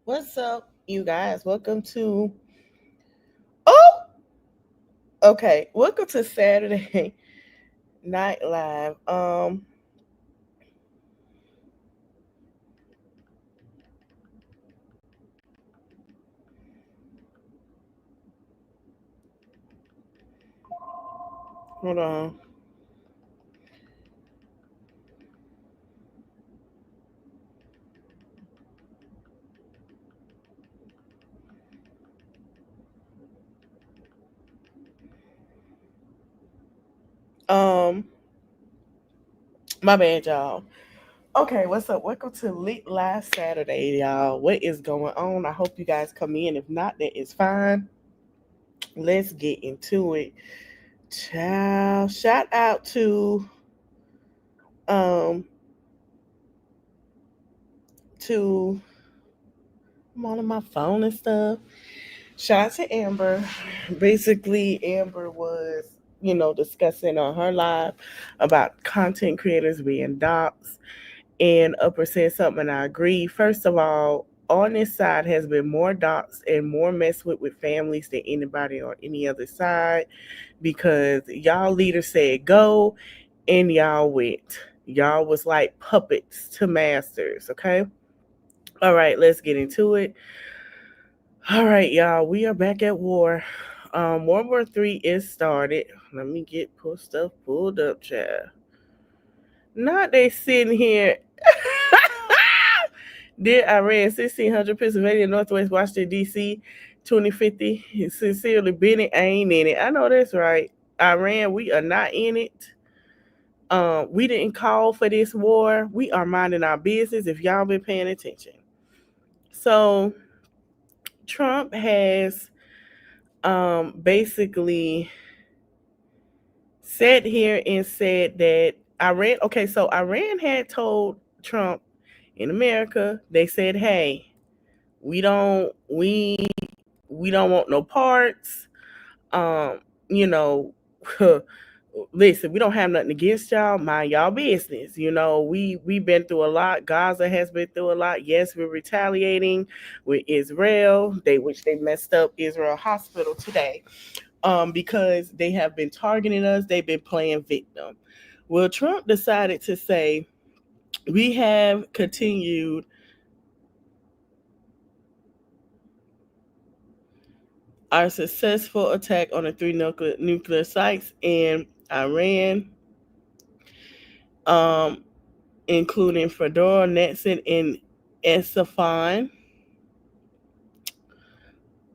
What's up, you guys? Oh, welcome to Saturday Night Live. Hold on. Um, my bad, y'all. Okay, what's up? Welcome to Lit Live Saturday, y'all. What is going on? I hope you guys come in. If not, that is fine. Let's get into it. Ciao. Shout out um to I'm on my phone and stuff. Shout out to Amber. Basically, Amber was, discussing on her live about content creators being doxxed. And Upper said something, and I agree. First of all, on this side has been more doxxed and more messed with families than anybody on any other side because y'all leaders said go and y'all went. Y'all was like puppets to masters, okay? All right, let's get into it. All right, y'all, we are back at war. World War III is started. Let me get stuff pulled up, child. Not they sitting here. Did Iran 1600 Pennsylvania Northwest Washington D.C. 2050? Sincerely, Bennett ain't in it. I know that's right. Iran, we are not in it. We didn't call for this war. We are minding our business. If y'all been paying attention, so Trump has basically sat here and said that Iran. Okay, so Iran had told Trump in America. They said, "Hey, we don't want no parts. Um, you know, listen, we don't have nothing against y'all. Mind y'all business. We've been through a lot. Gaza has been through a lot. Yes, we're retaliating with Israel. Which they messed up Israel hospital today. Because they have been targeting us. They've been playing victim. Well, Trump decided to say we have continued our successful attack on the three nuclear sites in Iran, um, including Fedora, Netson, and Esfahani.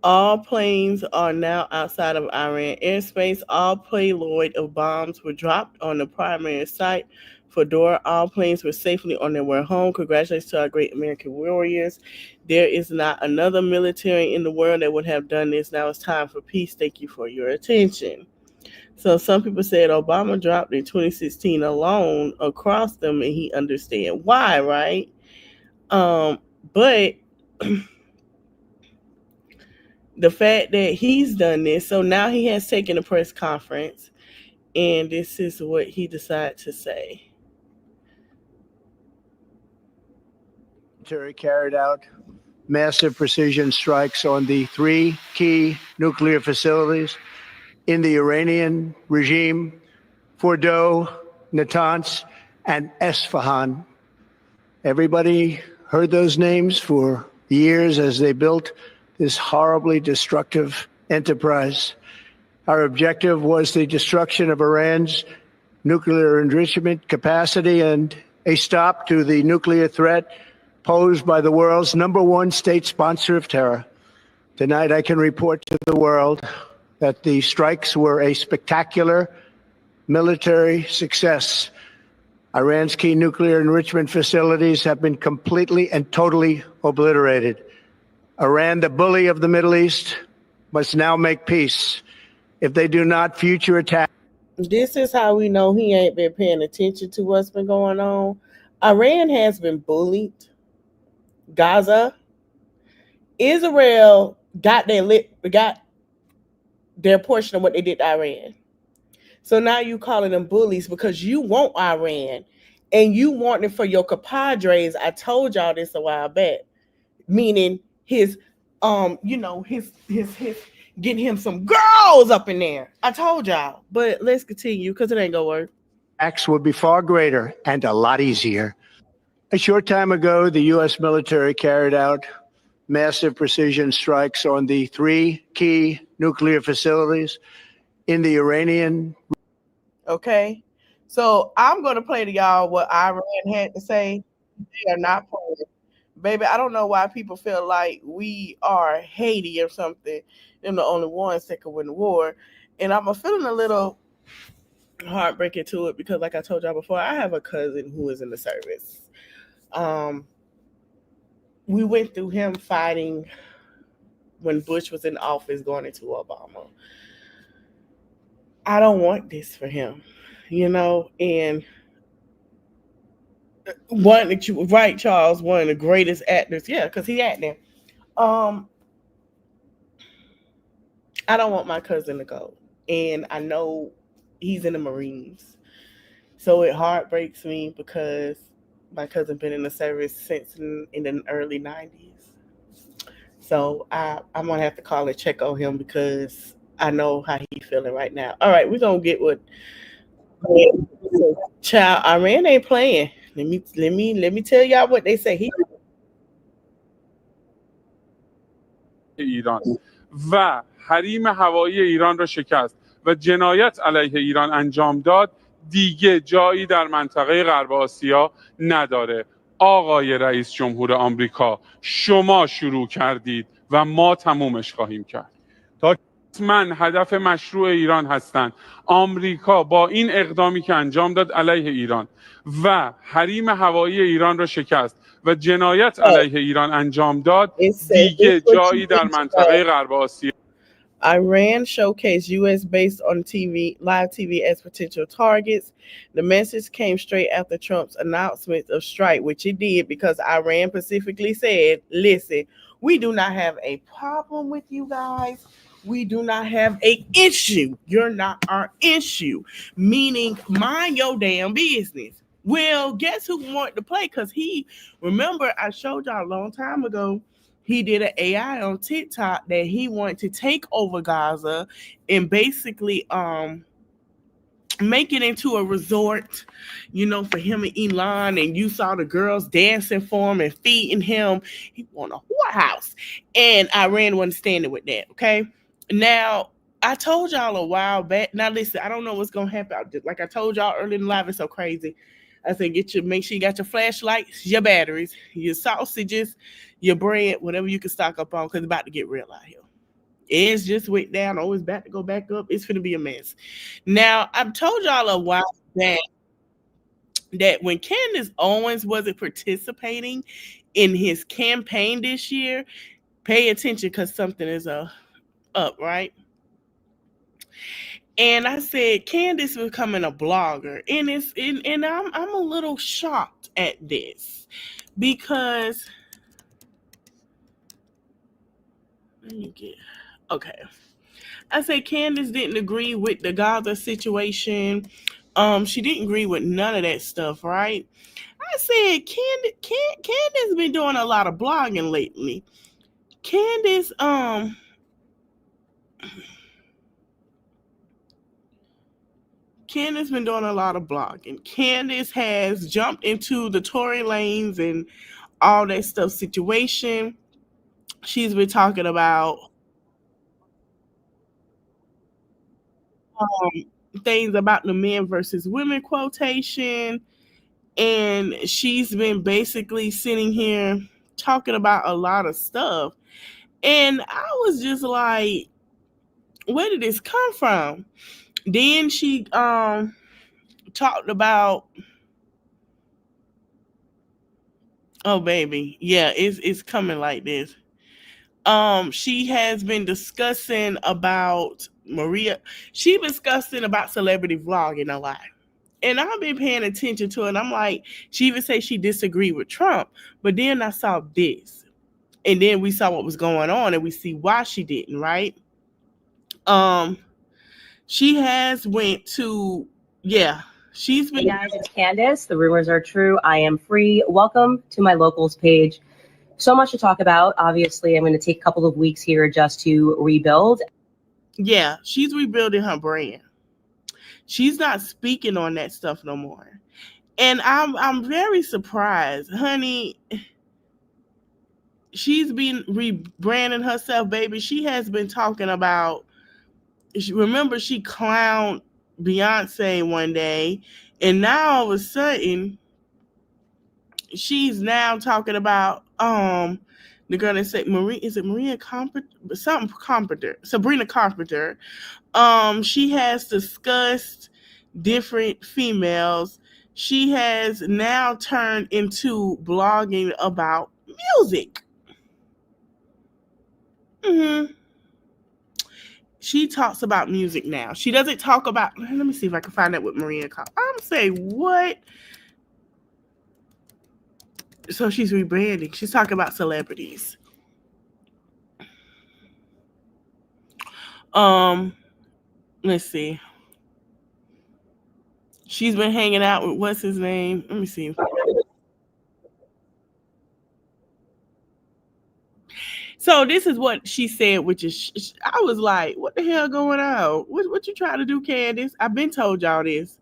All planes are now outside of Iran airspace. All payload of bombs were dropped on the primary site. Fedora, all planes were safely on their way home. Congratulations to our great American warriors. There is not another military in the world that would have done this. Now it's time for peace. Thank you for your attention. So some people said Obama dropped in 2016 alone across them, and he understand why, right? But the fact that he's done this, so now he has taken a press conference, and this is what he decided to say. Carried out massive precision strikes on the three key nuclear facilities in the Iranian regime, Fordow, Natanz, and Esfahan. Everybody heard those names for years as they built this horribly destructive enterprise. Our objective was the destruction of Iran's nuclear enrichment capacity and a stop to the nuclear threat posed by the world's number one state sponsor of terror. Tonight, I can report to the world that the strikes were a spectacular military success. Iran's key nuclear enrichment facilities have been completely and totally obliterated. Iran, the bully of the Middle East, must now make peace. If they do not, future attacks. This is how we know he ain't been paying attention to what's been going on. Iran has been bullied. Gaza, Israel got their portion of what they did to Iran. So now you calling them bullies because you want Iran and you want it for your compadres. I told y'all this a while back. Meaning his his getting him some girls up in there. I told y'all, but let's continue because it ain't gonna work. Acts would be far greater and a lot easier. A short time ago, the U.S. military carried out massive precision strikes on the three key nuclear facilities in the Iranian. Okay, so I'm gonna play to y'all what Iran had to say. They are not playing. Baby, I don't know why people feel like we are Haiti or something. Them the only ones that could win the war. And I'm feeling a little heartbreaking to it because, like I told y'all before, I have a cousin who is in the service. Um, we went through him fighting when Bush was in office going into Obama. I don't want this for him, and one that you right, Charles, one of the greatest actors, yeah, because he acting. Um, I don't want my cousin to go. And I know he's in the Marines. So it heartbreaks me because my cousin been in the service since in the early 90s. So I'm going to have to call and check on him because I know how he's feeling right now. All right, we're going to get what child Iran ain't playing. Let me tell y'all what they say. ایران و حریم هوایی ایران را شکست و جنایت علیه ایران انجام داد دیگه جایی در منطقه غرب آسیا نداره. آقای رئیس جمهور آمریکا، شما شروع کردید و ما تمومش خواهیم کرد. من هدف مشروع ایران هستند. آمریکا با این اقدامی که انجام داد علیه ایران و حریم هوایی ایران را شکست و جنایت علیه ایران انجام داد دیگه جایی در منطقه غرب آسیا. Iran showcased U.S. based on live TV as potential targets. The message came straight after Trump's announcement of strike, which it did because Iran specifically said, listen, we do not have a problem with you guys. We do not have an issue. You're not our issue. Meaning, mind your damn business. Well, guess who wanted to play? Because remember, I showed y'all a long time ago, he did an AI on TikTok that he wanted to take over Gaza and basically make it into a resort, for him and Elon. And you saw the girls dancing for him and feeding him. He want a whorehouse. And Iran wasn't standing with that, okay? Now, I told y'all a while back. Now, listen, I don't know what's going to happen. Like I told y'all earlier in the live, it's so crazy. I said, make sure you got your flashlights, your batteries, your sausages, your bread, whatever you can stock up on, because it's about to get real out here. It's just went down. Oh, it's about to go back up. It's going to be a mess. Now, I've told y'all a while back that when Candace Owens wasn't participating in his campaign this year, pay attention because something is up, right? And I said Candace was becoming a blogger, and I'm a little shocked at this because okay. I said Candace didn't agree with the Gaza situation. She didn't agree with none of that stuff, right? I said Candace been doing a lot of blogging lately. Candace been doing a lot of blogging. Candace has jumped into the Tory lanes and all that stuff situation. She's been talking about things about the men versus women quotation. And she's been basically sitting here talking about a lot of stuff. And I was just like, where did this come from? Then she talked about, oh baby, yeah, it's coming like this. She has been discussing about Maria. She been discussing about celebrity vlogging a lot. And I've been paying attention to it. And I'm like, she even said she disagreed with Trump. But then I saw this. And then we saw what was going on and we see why she didn't, right? She has went to, yeah, she's been. Hey guys, it's Candace. The rumors are true. I am free. Welcome to my locals page. So much to talk about. Obviously, I'm going to take a couple of weeks here just to rebuild. Yeah, she's rebuilding her brand. She's not speaking on that stuff no more. And I'm very surprised, honey. She's been rebranding herself, baby. She has been talking about. Remember, she clowned Beyonce one day, and now all of a sudden, she's now talking about they're gonna say Marie. Is it Maria Carpenter? Something Carpenter. Sabrina Carpenter. She has discussed different females. She has now turned into blogging about music. Mm-hmm. She talks about music now. She doesn't talk about. Let me see if I can find out what Maria called. I'm saying what. So she's rebranding. She's talking about celebrities. Let's see. She's been hanging out with what's his name? Let me see. So this is what she said, which is I was like, "What the hell going on? What you trying to do, Candace?" I've been told y'all this.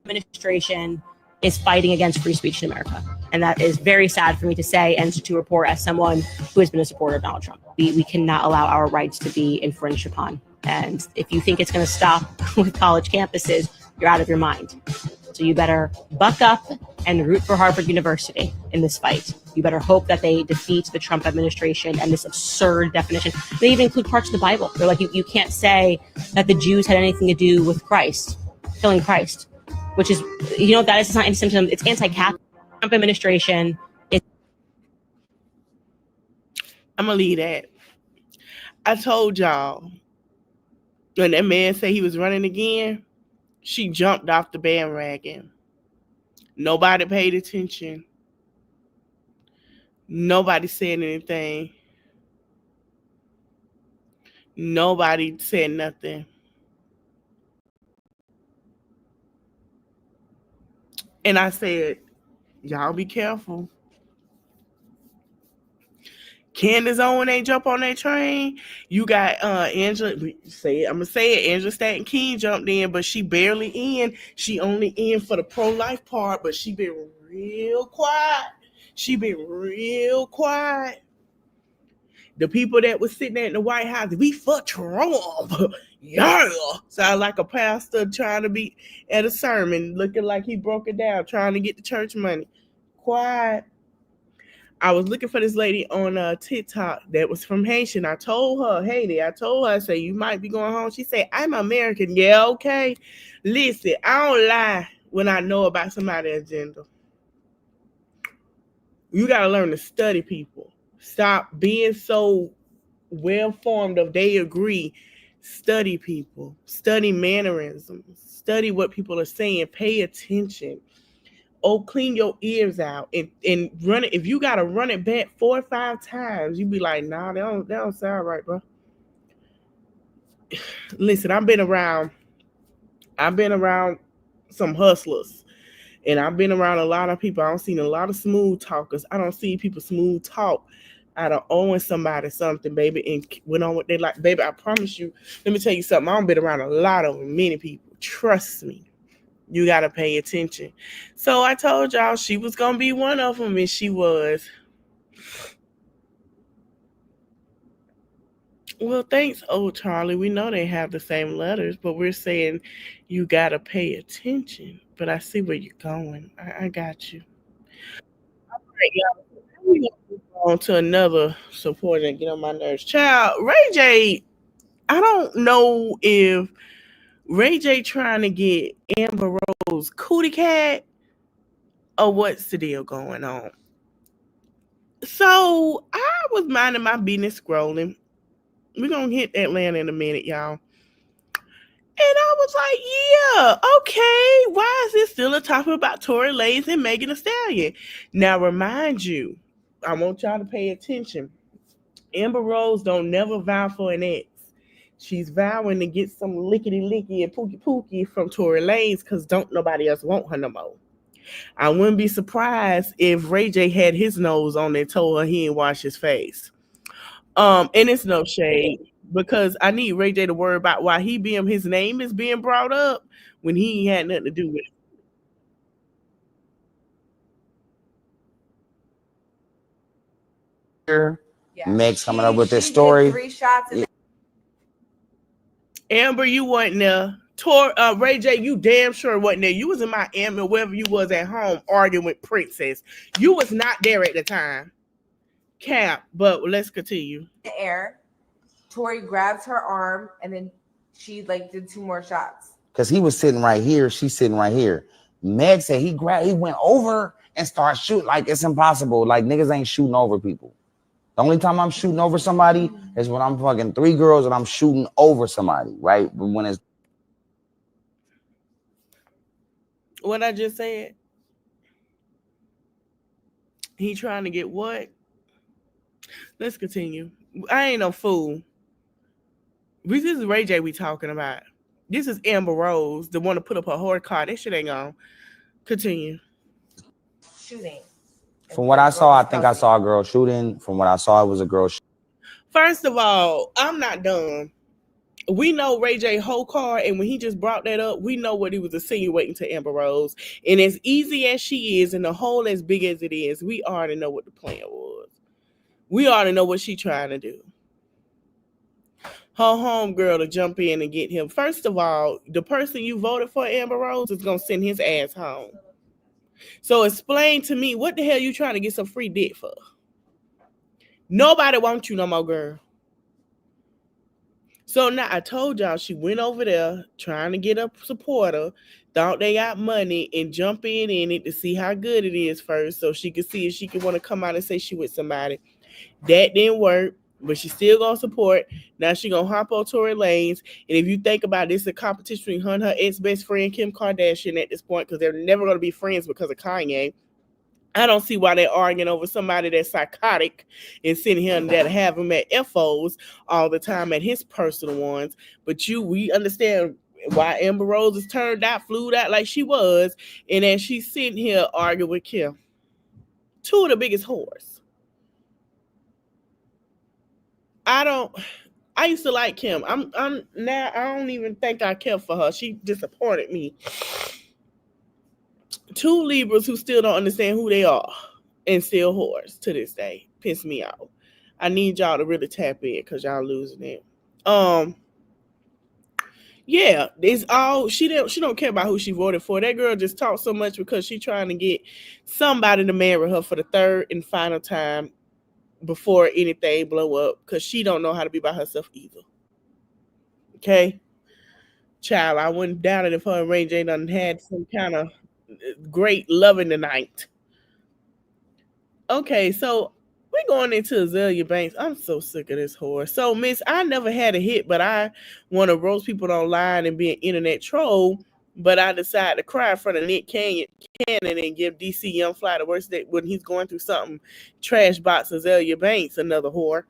Administration is fighting against free speech in America, and that is very sad for me to say and to report as someone who has been a supporter of Donald Trump. We cannot allow our rights to be infringed upon. And if you think it's going to stop with college campuses, you're out of your mind. So you better buck up and root for Harvard University in this fight. You better hope that they defeat the Trump administration and this absurd definition. They even include parts of the Bible. They're like, you can't say that the Jews had anything to do with Christ, killing Christ, which is, that is not anti-Semitism. It's anti-Catholic. Trump administration is. I'm going to leave that. I told y'all, when that man said he was running again, she jumped off the bandwagon. Nobody paid attention. Nobody said anything. Nobody said nothing. And I said, y'all be careful. Candace Owens ain't jump on that train. You got Angela. I'm gonna say it. Angela Stanton King jumped in, but she barely in. She only in for the pro-life part, but she been real quiet. The people that was sitting there in the White House, we for Trump. Yeah. Sound like a pastor trying to be at a sermon, looking like he broke it down, trying to get the church money. Quiet. I was looking for this lady on TikTok that was from Haitian. I told her, I say, you might be going home. She said, I'm American. Yeah, okay. Listen, I don't lie when I know about somebody's agenda. You got to learn to study people. Stop being so well-formed of they agree. Study people. Study mannerisms. Study what people are saying. Pay attention. Clean your ears out and run it. If you gotta run it back 4 or 5 times, you be like, nah, that don't sound right, bro. Listen, I've been around some hustlers, and I've been around a lot of people. I don't see a lot of smooth talkers. I don't see people smooth talk out of owing somebody something, baby, and went on what they like. Baby, I promise you, let me tell you something. I've been around a lot of many people. Trust me. You got to pay attention. So I told y'all she was going to be one of them, and she was. Well, thanks, old Charlie. We know they have the same letters, but we're saying you got to pay attention. But I see where you're going. I got you. All right, y'all. We're going to move on to another supporter and get on my nerves. Child, Ray J, I don't know if Ray J trying to get Amber Rose cootie cat or what's the deal going on. So I was minding my business scrolling. We're going to hit Atlanta in a minute, y'all. And I was like, yeah, okay. Why is this still a topic about Tory Lanez and Megan Thee Stallion? Now, remind you, I want y'all to pay attention. Amber Rose don't never vow for an ex. She's vowing to get some lickety-licky and pookie-pookie from Tory Lanez because don't nobody else want her no more. I wouldn't be surprised if Ray J had his nose on there, told her he didn't wash his face. And it's no shade because I need Ray J to worry about why his name is being brought up when he had nothing to do with it. Meg's coming up with this story. 3 shots. Amber, you wasn't there. Ray J, you damn sure wasn't there. You was in Miami, wherever you was at home, arguing with Princess. You was not there at the time. Cap, but let's continue. The air. Tori grabs her arm and then she did 2 more shots. Because he was sitting right here, she's sitting right here. Meg said he went over and started shooting. Like, it's impossible. Like, niggas ain't shooting over people. The only time I'm shooting over somebody is when I'm fucking 3 girls and I'm shooting over somebody, right? But when it's what I just said, he trying to get what? Let's continue. I ain't no fool. This is Ray J we talking about. This is Amber Rose, the one to put up her whore card. That shit ain't gone. Continue. Shooting. From what I saw, I think I saw a girl shooting. From what I saw, it was a girl shooting. First of all, I'm not dumb. We know Ray J whole card, and when he just brought that up, we know what he was insinuating to Amber Rose. And as easy as she is, and the hole as big as it is, we already know what the plan was. We already know what she trying to do. Her homegirl to jump in and get him. First of all, the person you voted for, Amber Rose, is gonna send his ass home. So explain to me, what the hell you trying to get some free dick for? Nobody wants you no more, girl. So now I told y'all she went over there trying to get a supporter, thought they got money, and jump in it to see how good it is first, so she could see if she could want to come out and say she with somebody. That didn't work, but she still gonna support. Now she gonna hop on Tory Lanez, and if you think about this, a competition between her and her ex-best friend Kim Kardashian at this point, because they're never gonna be friends because of Kanye. I don't see why they're arguing over somebody that's psychotic and sitting here and that have him at FOs all the time at his personal ones. But we understand why Amber Rose is flew out like she was, and then she's sitting here arguing with Kim. 2 of the biggest whores. I used to like Kim. I'm now I don't even think I care for her. She disappointed me. 2 Libras who still don't understand who they are and still whores to this day. Piss me off. I need y'all to really tap in because y'all losing it. Yeah, it's all she don't care about who she voted for. That girl just talks so much because she trying to get somebody to marry her for the 3rd and final time before anything blow up, because she don't know how to be by herself either. Okay? Child, I wouldn't doubt it if her and Ray J done had some kind of great loving tonight. Okay, so we're going into Azalea Banks. I'm so sick of this whore. So, Miss, I never had a hit, but I want to roast people online and be an internet troll. But I decided to cry in front of Nick Cannon and give DC Young Fly the worst day when he's going through something. Trash box Azalea Banks, another whore.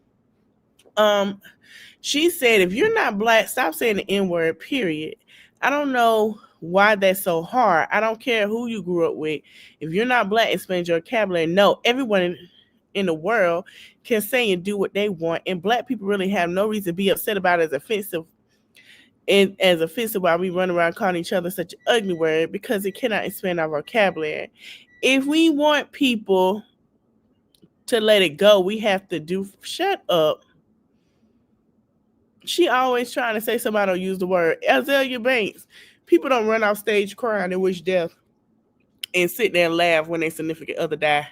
She said, if you're not black, stop saying the N-word, period. I don't know why that's so hard. I don't care who you grew up with. If you're not black, expand your vocabulary. No, everyone in the world can say and do what they want, and black people really have no reason to be upset about it as offensive. And as offensive while we run around calling each other such an ugly word, because it cannot expand our vocabulary. If we want people to let it go, we have to shut up. She always trying to say somebody don't use the word. Azalea Banks. People don't run off stage crying and wish death and sit there and laugh when their significant other die.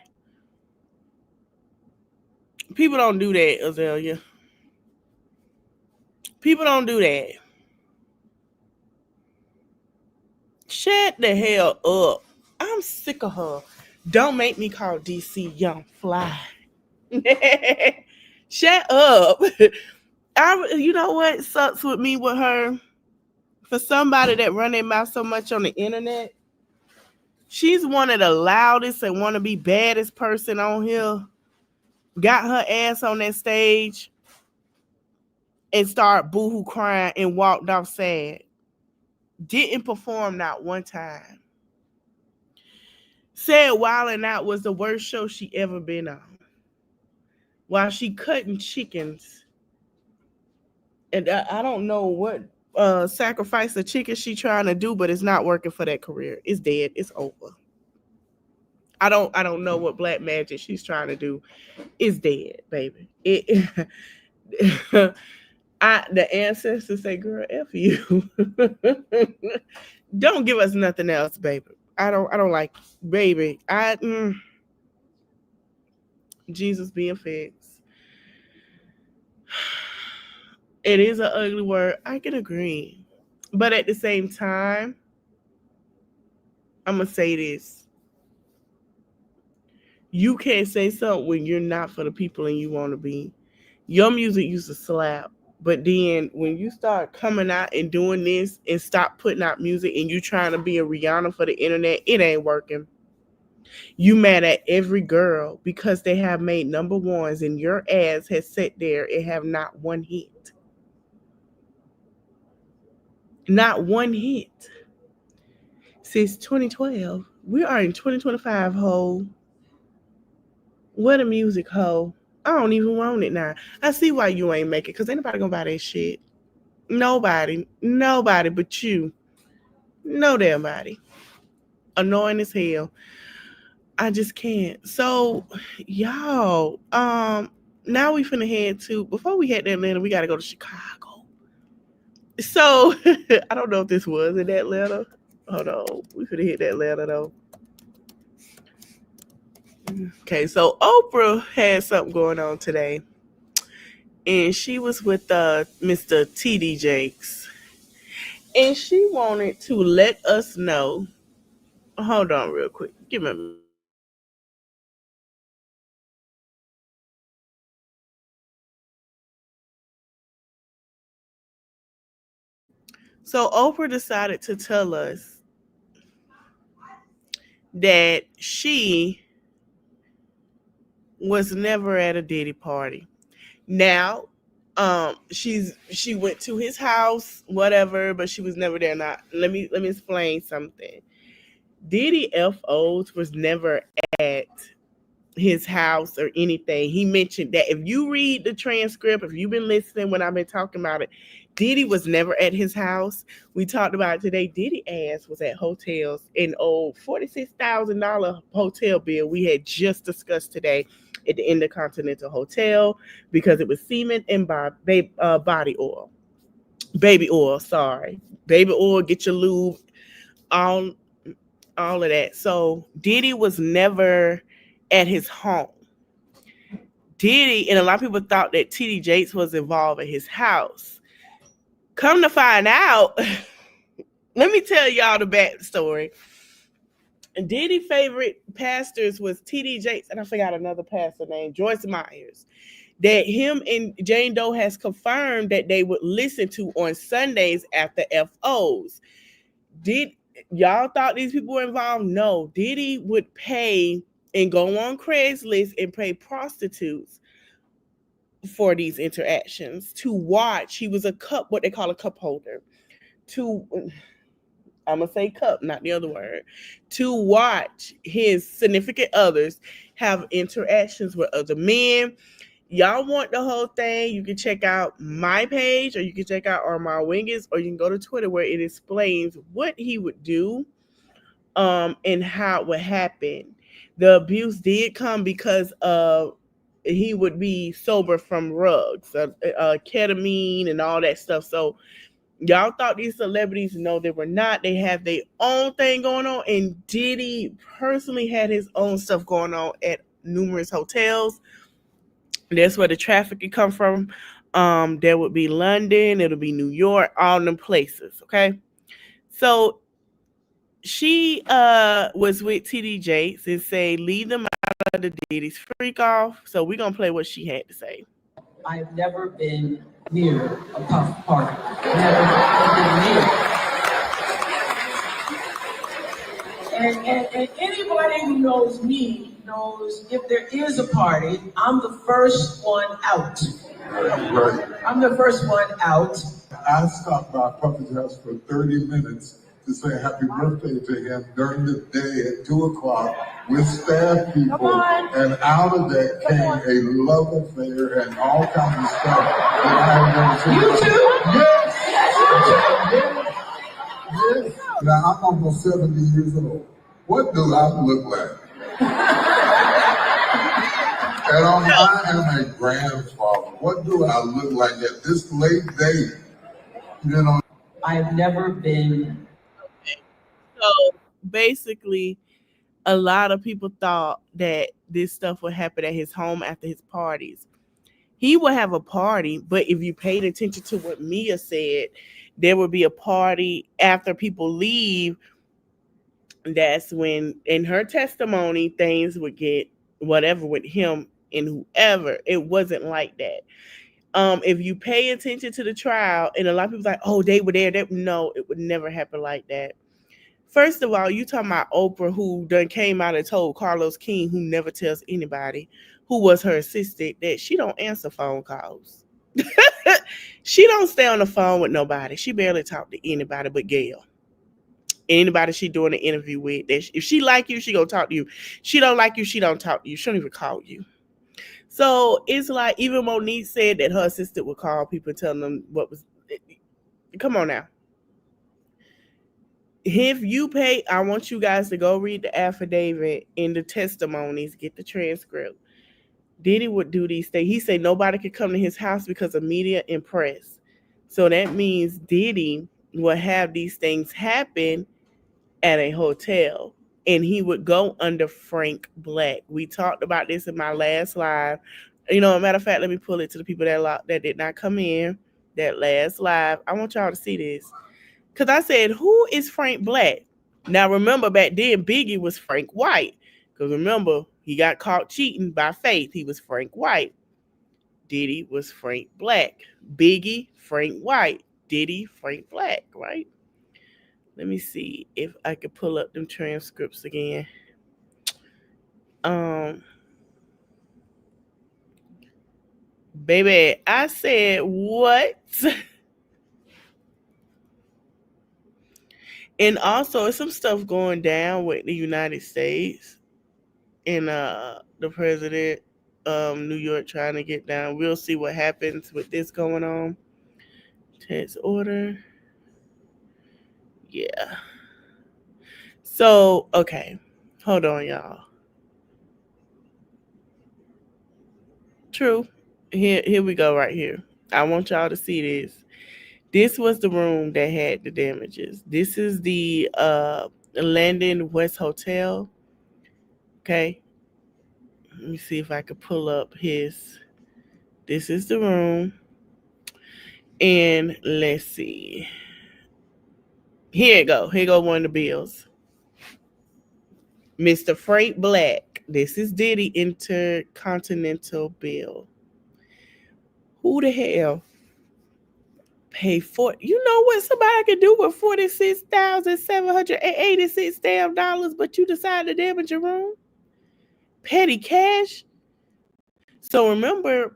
People don't do that, Azalea. People don't do that. Shut the hell up. I'm sick of her. Don't make me call DC Young Fly. Shut up. You know what sucks with me with her? For somebody that run their mouth so much on the internet, she's one of the loudest and want to be baddest person on here. Got her ass on that stage and started boohoo crying and walked off sad. Didn't perform not one time. said Wildin' Out was the worst show she ever been on. While she cutting chickens, and I don't know what sacrifice of chicken she trying to do, but it's not working for that career. It's dead. It's over. I don't know what black magic she's trying to do. It's dead, baby. The ancestors say, "Girl, F you." Don't give us nothing else, baby. I don't like, baby. Jesus being fixed. It is an ugly word. I can agree. But at the same time, I'm going to say this. You can't say something when you're not for the people and you want to be. Your music used to slap. But then when you start coming out and doing this and stop putting out music and you trying to be a Rihanna for the internet, it ain't working. You mad at every girl because they have made number ones and your ass has sat there and have not one hit. Not one hit. Since 2012. We are in 2025, ho. What a music, ho. I don't even want it now. I see why you ain't make it, because ain't nobody gonna buy that shit. Nobody but you. No damn body. Annoying as hell. I just can't. So, y'all, now we finna head to, before we head to Atlanta, we gotta go to Chicago. So, I don't know if this was in Atlanta. Hold on. We finna hit that Atlanta, though. Okay, so Oprah had something going on today. And she was with Mr. T.D. Jakes. And she wanted to let us know. Hold on real quick. Give me a minute. So Oprah decided to tell us that she was never at a Diddy party. Now, she went to his house, whatever, but she was never there. Now, let me explain something. Diddy FOs was never at his house or anything. He mentioned that if you read the transcript, if you've been listening when I've been talking about it, Diddy was never at his house. We talked about it today. Diddy ass was at hotels. An old $46,000 hotel bill we had just discussed today at the Intercontinental Hotel because it was semen and body oil. Baby oil, sorry. Baby oil, get your lube, all of that. So Diddy was never at his home. Diddy, and a lot of people thought that T.D. Jakes was involved at his house. Come to find out, let me tell y'all the backstory. Diddy's favorite pastors was T.D. Jakes, and I forgot another pastor named Joyce Myers, that him and Jane Doe has confirmed that they would listen to on Sundays after FOs. Did y'all thought these people were involved? No. Diddy would pay and go on Craigslist and pay prostitutes for these interactions to watch. He was what they call a cup holder. I'm gonna say cup, not the other word. To watch his significant others have interactions with other men. Y'all want the whole thing? You can check out my page, or you can check out Armand Wingens, or you can go to Twitter where it explains what he would do, and how it would happen. The abuse did come because of he would be sober from drugs, ketamine, and all that stuff. So y'all thought these celebrities, no, they were not. They have their own thing going on, and Diddy personally had his own stuff going on at numerous hotels. That's where the traffic could come from. There would be London, it'll be New York, all them places. Okay, so she was with T.D. Jakes and say, leave them out of the Diddy's freak off. So we're gonna play what she had to say. I've never been near a puff party. Never been near. And anybody who knows me knows if there is a party, I'm the first one out. I'm the first one out. I stopped by Puffy's house for 30 minutes to say happy birthday to him during the day at 2 o'clock with staff people. And out of that came a love affair and all kinds of stuff that I have never seen. You too? Yes. Yes. Now, I'm almost 70 years old. What do I look like? And I am a grandfather. What do I look like at this late date? You know, I've never been. So basically, a lot of people thought that this stuff would happen at his home after his parties. He would have a party, but if you paid attention to what Mia said, there would be a party after people leave. That's when, in her testimony, things would get whatever with him and whoever. It wasn't like that. If you pay attention to the trial, and a lot of people like, oh, they were there. No, it would never happen like that. First of all, you talking about Oprah, who done came out and told Carlos King, who never tells anybody, who was her assistant, that she don't answer phone calls. She don't stay on the phone with nobody. She barely talk to anybody but Gail. Anybody she doing an interview with, that if she like you, she gonna talk to you. She don't like you, she don't talk to you. She don't even call you. So it's like, even Monique said that her assistant would call people and tell them what was. Come on now. If you pay, I want you guys to go read the affidavit and the testimonies, get the transcript. Diddy would do these things. He said nobody could come to his house because of media and press. So that means Diddy would have these things happen at a hotel, and he would go under Frank Black. We talked about this in my last live. You know, a matter of fact, let me pull it to the people that did not come in that last live. I want y'all to see this. Because I said, who is Frank Black? Now, remember, back then, Biggie was Frank White. Because remember, he got caught cheating by Faith. He was Frank White. Diddy was Frank Black. Biggie, Frank White. Diddy, Frank Black, right? Let me see if I could pull up them transcripts again. Baby, I said, what? And also, some stuff going down with the United States and the president New York trying to get down. We'll see what happens with this going on. Text order. Yeah. So, okay. Hold on, y'all. True. Here we go right here. I want y'all to see this. This was the room that had the damages. This is the Landon West Hotel. Okay. Let me see if I could pull up his. This is the room. And let's see. Here you go. Here go one of the bills. Mr. Frank Black. This is Diddy Intercontinental bill. Who the hell paid for? You know what somebody could do with $46,786 damn dollars, but you decide to damage your room? Petty cash. So remember,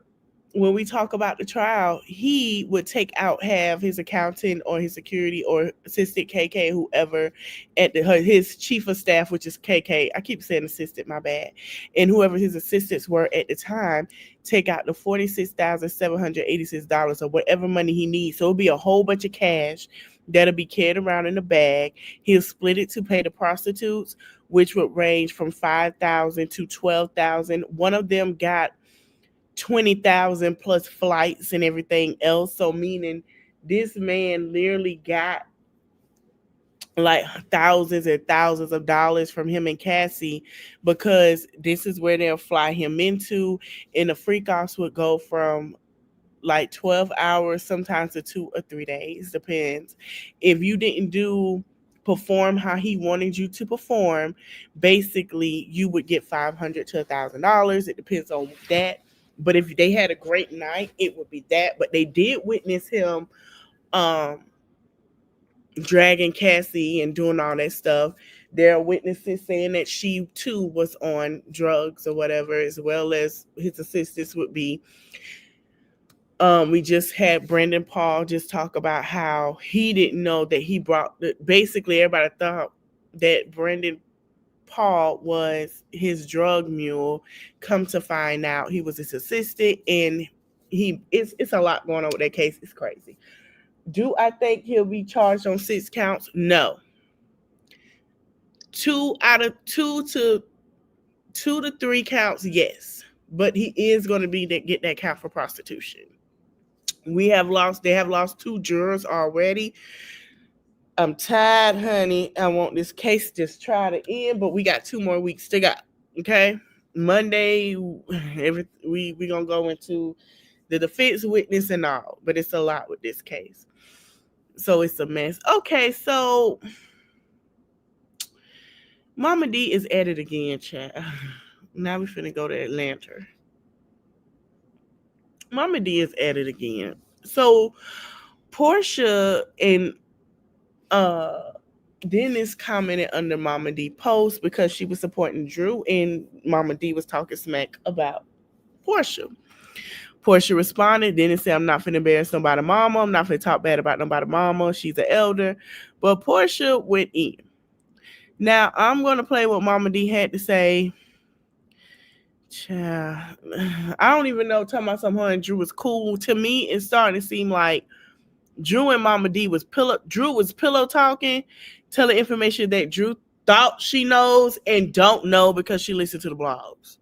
when we talk about the trial, he would take out half his accountant or his security or assistant KK, whoever at his chief of staff, which is KK. I keep saying assistant, my bad. And whoever his assistants were at the time, take out the $46,786 or whatever money he needs. So it'll be a whole bunch of cash that'll be carried around in a bag. He'll split it to pay the prostitutes, which would range from $5,000 to $12,000. One of them got 20,000 plus flights and everything else. So meaning this man literally got like thousands and thousands of dollars from him and Cassie, because this is where they'll fly him into, and the freak offs would go from like 12 hours sometimes to 2 or 3 days, depends. If you didn't perform how he wanted you to perform, basically you would get $500 to $1,000. It depends on that. But if they had a great night, it would be that. But they did witness him dragging Cassie and doing all that stuff. There are witnesses saying that she too was on drugs or whatever, as well as his assistants would be. We just had Brendan Paul just talk about how he didn't know that he brought. Basically, everybody thought that Brendan Paul was his drug mule. Come to find out, he was his assistant, and it's a lot going on with that case. It's crazy. Do I think he'll be charged on 6 counts? No. 2 to 3 counts, yes. But he is going to get that count for prostitution. They have lost 2 jurors already. I'm tired, honey. I want this case just try to end, but we got 2 more weeks to go. Okay? Monday, we gonna go into the defense witness and all, but it's a lot with this case. So it's a mess. Okay, so Mama D is at it again, chat. Now we finna go to Atlanta. Mama D is at it again. So Porsha and Dennis commented under Mama D post because she was supporting Drew, and Mama D was talking smack about Porsha. Porsha responded. Dennis said, I'm not finna embarrass nobody mama. I'm not finna talk bad about nobody mama. She's an elder. But Porsha went in. Now, I'm going to play what Mama D had to say. Child, I don't even know. Talking about something her and Drew was cool. To me, it's starting to seem like Drew and Mama D was pillow talking, telling information that Drew thought she knows and don't know because she listened to the blogs.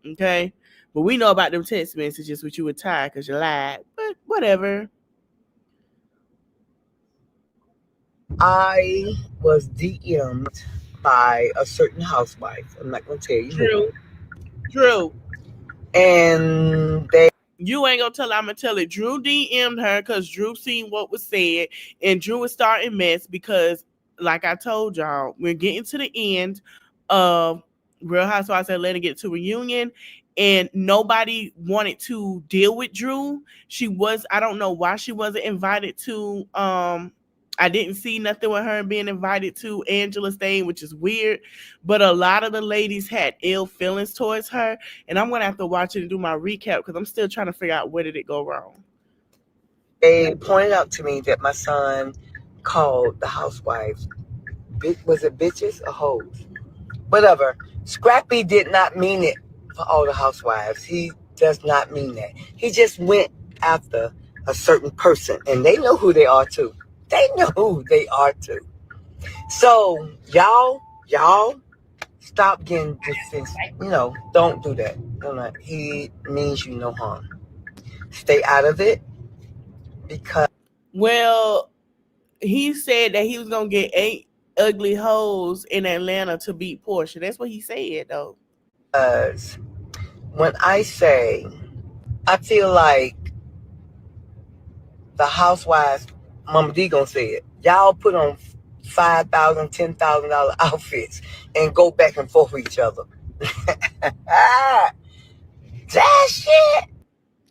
Okay? But we know about them text messages with you were tired because you lied. But whatever. I was DM'd by a certain housewife. I'm not going to tell you Drew. And you ain't gonna tell her. I'm gonna tell it. Drew DM'd her because Drew seen what was said, and Drew is starting mess because, like I told y'all, we're getting to the end of Real Housewives of Atlanta get to reunion, and nobody wanted to deal with Drew. I don't know why she wasn't invited to. I didn't see nothing with her being invited to Angela's thing, which is weird. But a lot of the ladies had ill feelings towards her. And I'm going to have to watch it and do my recap because I'm still trying to figure out where did it go wrong. They pointed out to me that my son called the housewives, was it bitches or hoes? Whatever. Scrappy did not mean it for all the housewives. He does not mean that. He just went after a certain person. And they know who they are too. They know who they are too. So y'all stop getting defensive. Don't do that. He means you no harm. Stay out of it because. Well, he said that he was gonna get 8 ugly hoes in Atlanta to beat Porsha. That's what he said, though. Because when I say, I feel like the housewives, Mama D gonna say it. Y'all put on $5,000, $10,000 outfits and go back and forth with each other. That shit.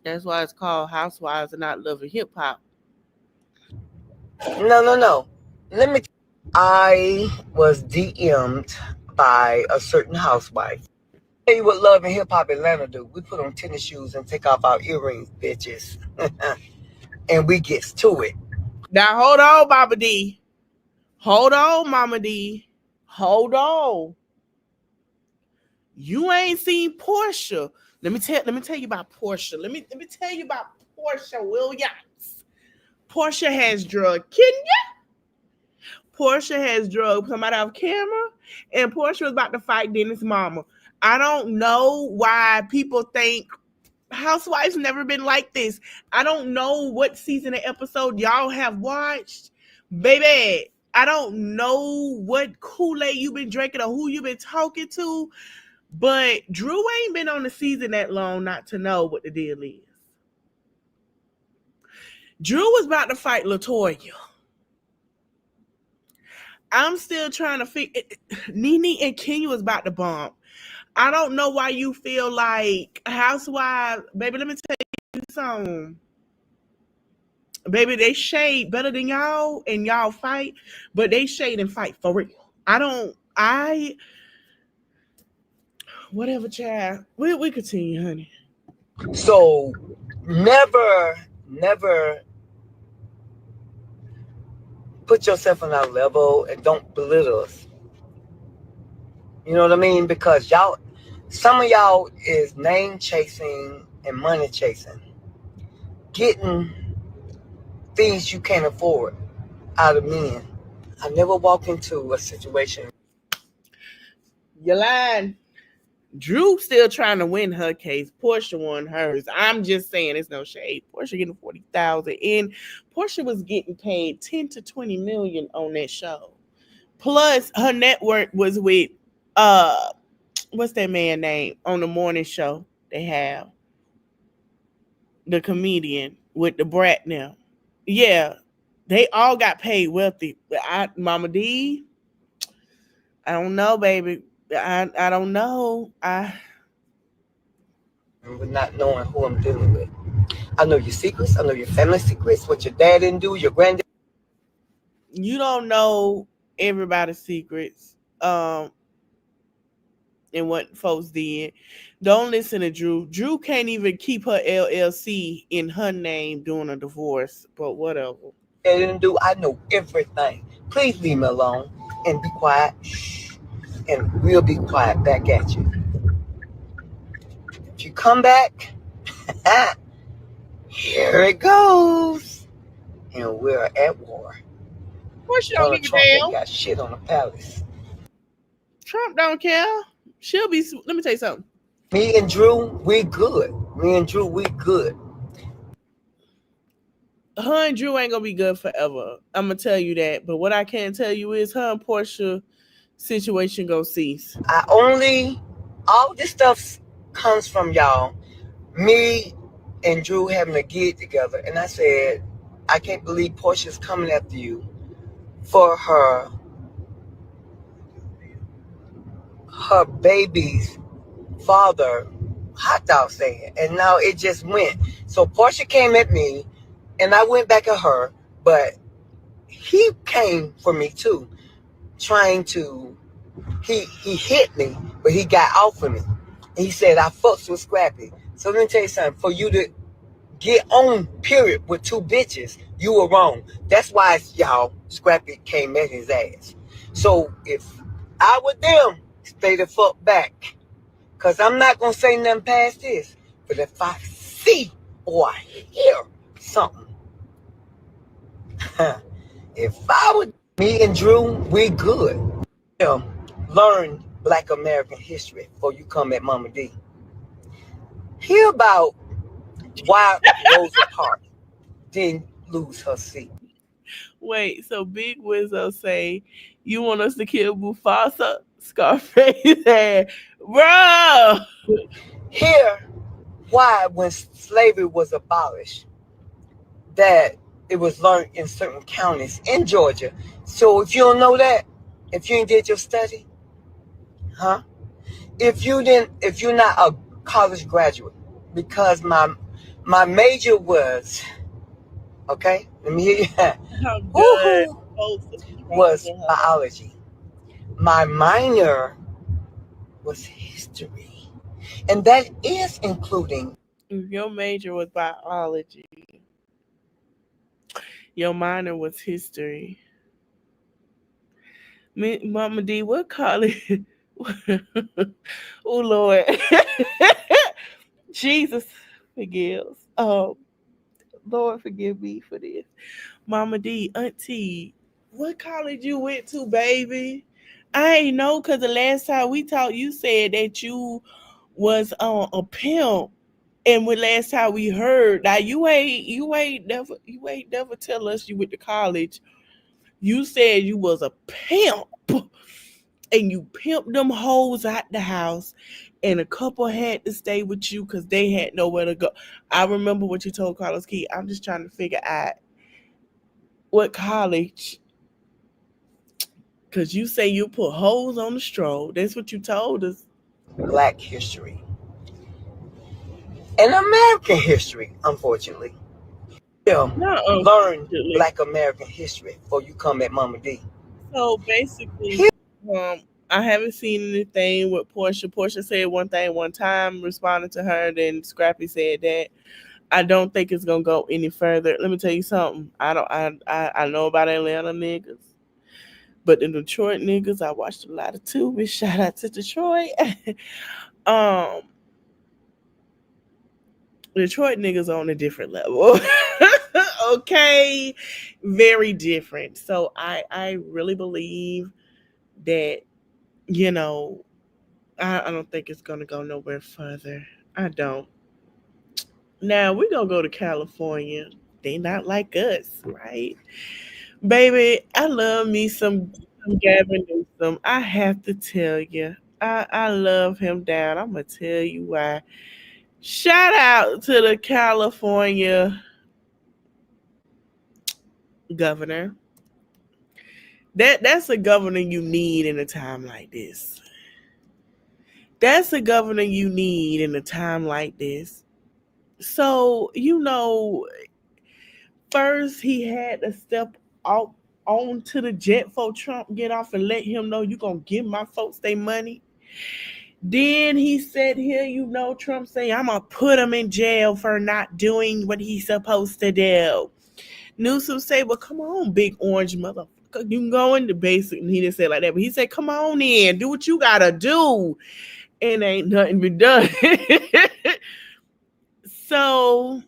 That's why it's called Housewives and not Love and Hip Hop. No. I was DM'd by a certain housewife. Tell you what Love and Hip Hop Atlanta do. We put on tennis shoes and take off our earrings, bitches. And we gets to it. Now hold on, Mama D. Hold on, Mama D. Hold on. You ain't seen Porsha. Let me tell you about Porsha. Let me tell you about Porsha Williams. Porsha has drug Kenya. Porsha has drug somebody off camera, and Porsha was about to fight Dennis' mama. I don't know why people think Housewives never been like this. I don't know what season of episode y'all have watched. Baby, I don't know what Kool-Aid you've been drinking or who you've been talking to, but Drew ain't been on the season that long not to know what the deal is. Drew was about to fight LaToya. I'm still trying to figure. Nene and Kenya was about to bump. I don't know why you feel like Housewives, baby. Let me tell you something. Baby, they shade better than y'all and y'all fight, but they shade and fight for real. Whatever, child. We continue, honey. So, never put yourself on our level and don't belittle us. You know what I mean? Because some of y'all is name chasing and money chasing, getting things you can't afford out of men. I never walk into a situation. You lying. Drew still trying to win her case. Porsha won hers. I'm just saying, it's no shade. Porsha getting 40,000, and Porsha was getting paid 10 to 20 million on that show. Plus, her network was with what's that man name on the morning show? They have the comedian with the brat now. Yeah, they all got paid wealthy. Mama D, I don't know, baby. I don't know. With not knowing who I'm dealing with. I know your secrets. I know your family secrets. What your dad didn't do, your granddad. You don't know everybody's secrets. And what folks did. Don't listen to Drew. Drew can't even keep her LLC in her name during a divorce, but whatever. Didn't do. I know everything. Please leave me alone and be quiet. Shh. And we'll be quiet back at you. If you come back, here it goes. And we're at war. Well, she don't give a Trump damn. ain't got shit on the palace. Trump don't care. She'll be. Let me tell you something. Me and Drew, we good. Her and Drew ain't gonna be good forever. I'm gonna tell you that. But what I can tell you is her and Porsha situation gonna cease. All this stuff comes from y'all. Me and Drew having a gig together, and I said, I can't believe Porsha's coming after you for her baby's father hot dog stand, and now it just went. So Porsha came at me, and I went back at her, but he came for me too, trying to. He hit me, but he got off of me. And he said I fucks with Scrappy. So let me tell you something. For you to get on, period, with two bitches, you were wrong. That's why y'all Scrappy came at his ass. So if I were them, stay the fuck back. Cause I'm not gonna say nothing past this. But if I see or I hear something, if I would, me and Drew, we good. Learn Black American history before you come at Mama D. Hear about why Rosa Parks didn't lose her seat. Wait, so Big Wizzo say you want us to kill Mufasa? Scarface said, bro. Hear why when slavery was abolished, that it was learned in certain counties in Georgia. So if you don't know that, if you ain't did your study, huh? If you're not a college graduate, because my major was, okay, let me hear you. How good Was biology. My minor was history. And that is including. Your major was biology. Your minor was history. Mama D, what college? Oh Lord. Jesus forgives. Lord forgive me for this. Mama D, Auntie, what college you went to, baby? I ain't know, cause the last time we talked, you said that you was a pimp. And when last time we heard, now you ain't never tell us you went to college. You said you was a pimp, and you pimped them hoes out the house, and a couple had to stay with you because they had nowhere to go. I remember what you told Carlos Key. I'm just trying to figure out what college, because you say you put hoes on the stroll. That's what you told us. Black history and American history, unfortunately. Learn Black American history before you come at Mama D. So basically, I haven't seen anything with Porsha. Porsha said one thing one time, responded to her, then Scrappy said that. I don't think it's gonna go any further. Let me tell you something. I know about Atlanta niggas, but the Detroit niggas, I watched a lot of too. Shout out to Detroit. um, Detroit niggas on a different level. Okay, very different. So I really believe that you know I don't think it's gonna go nowhere further. I don't. Now we gonna go to California. They not like us, right? Baby, I love me some Gavin Newsom. I have to tell you, I love him down. I'm gonna tell you why. Shout out to the California governor. That's a governor you need in a time like this. That's a governor you need in a time like this. So, first he had to step out onto the jet for Trump get off and let him know you gonna give my folks their money. Then he said here, Trump say I'm gonna put him in jail for not doing what he's supposed to do. Newsom say, well, come on, big orange motherfucker. You can go into basic. And he didn't say it like that, but he said, come on in, do what you gotta do. And ain't nothing been done. So